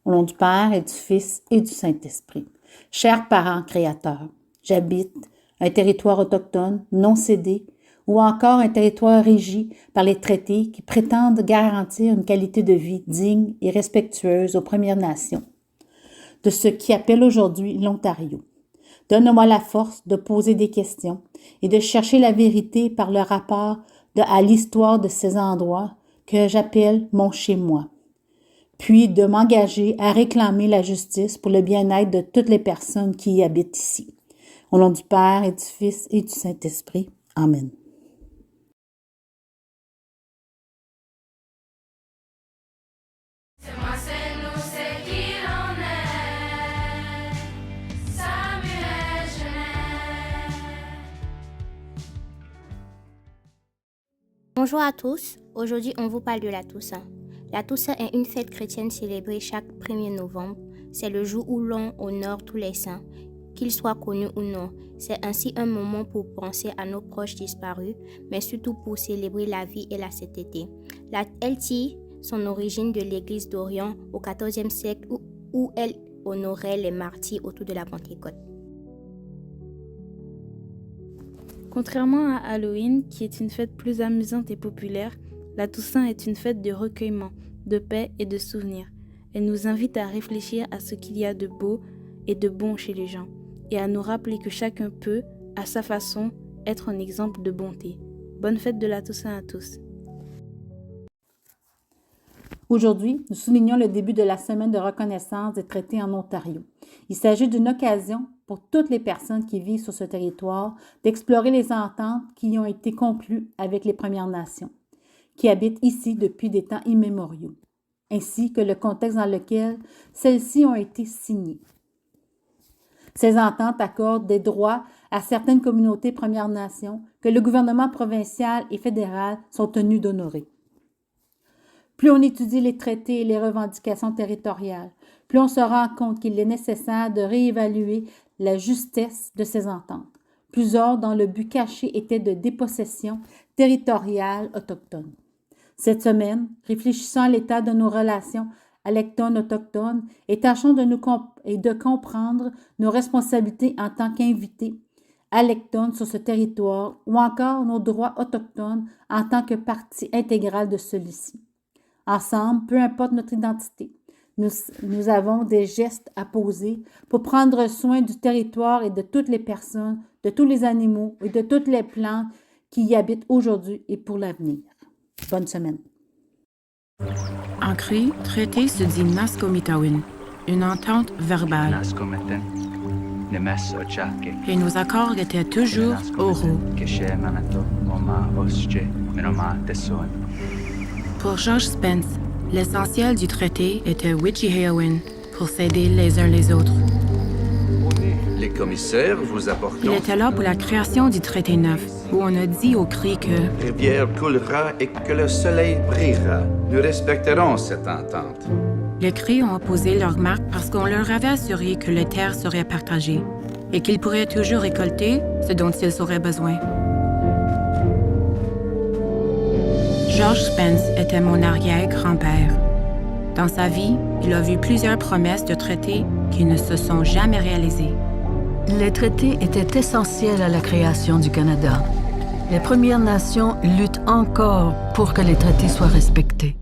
Au nom du Père et du Fils et du Saint-Esprit. Chers parents créateurs, j'habite un territoire autochtone non cédé ou encore un territoire régi par les traités qui prétendent garantir une qualité de vie digne et respectueuse aux Premières Nations, de ce qui appelle aujourd'hui l'Ontario. Donne-moi la force de poser des questions et de chercher la vérité par le rapport à l'histoire de ces endroits que j'appelle mon chez-moi, puis de m'engager à réclamer la justice pour le bien-être de toutes les personnes qui y habitent ici. Au nom du Père et du Fils et du Saint-Esprit. Amen. Bonjour à tous, aujourd'hui on vous parle de la Toussaint. La Toussaint est une fête chrétienne célébrée chaque 1er novembre. C'est le jour où l'on honore tous les saints, qu'ils soient connus ou non. C'est ainsi un moment pour penser à nos proches disparus, mais surtout pour célébrer la vie et la sainteté. Elle tire son origine de l'église d'Orient au XIVe siècle où elle honorait les martyrs autour de la Pentecôte. Contrairement à Halloween, qui est une fête plus amusante et populaire, la Toussaint est une fête de recueillement, de paix et de souvenirs. Elle nous invite à réfléchir à ce qu'il y a de beau et de bon chez les gens, et à nous rappeler que chacun peut, à sa façon, être un exemple de bonté. Bonne fête de la Toussaint à tous. Aujourd'hui, nous soulignons le début de la semaine de reconnaissance des traités en Ontario. Il s'agit d'une occasion pour toutes les personnes qui vivent sur ce territoire d'explorer les ententes qui ont été conclues avec les Premières Nations, qui habitent ici depuis des temps immémoriaux, ainsi que le contexte dans lequel celles-ci ont été signées. Ces ententes accordent des droits à certaines communautés Premières Nations que le gouvernement provincial et fédéral sont tenus d'honorer. Plus on étudie les traités et les revendications territoriales, plus on se rend compte qu'il est nécessaire de réévaluer la justesse de ces ententes, plusieurs dont le but caché était de dépossession territoriale autochtone. Cette semaine, réfléchissons à l'état de nos relations alectones-autochtones et tâchons de comprendre nos responsabilités en tant qu'invités alectones sur ce territoire ou encore nos droits autochtones en tant que partie intégrale de celui-ci. Ensemble, peu importe notre identité, nous avons des gestes à poser pour prendre soin du territoire et de toutes les personnes, de tous les animaux et de toutes les plantes qui y habitent aujourd'hui et pour l'avenir. Bonne semaine. En cri, traité se dit Naskomitawin, une entente verbale. Et nos accords étaient toujours oraux. Pour George Spence, l'essentiel du traité était Wichiheowin pour s'aider les uns les autres. Les commissaires vous apportent. Il était là pour la création du traité neuf, où on a dit au cri que La rivière coulera et que le soleil brillera. Nous respecterons cette entente. les cris ont opposé leur marque parce qu'on leur avait assuré que les terres seraient partagées et qu'ils pourraient toujours récolter ce dont ils auraient besoin. George Spence était mon arrière-grand-père. Dans sa vie, il a vu plusieurs promesses de traités qui ne se sont jamais réalisées. Les traités étaient essentiels à la création du Canada. Les Premières Nations luttent encore pour que les traités soient respectés.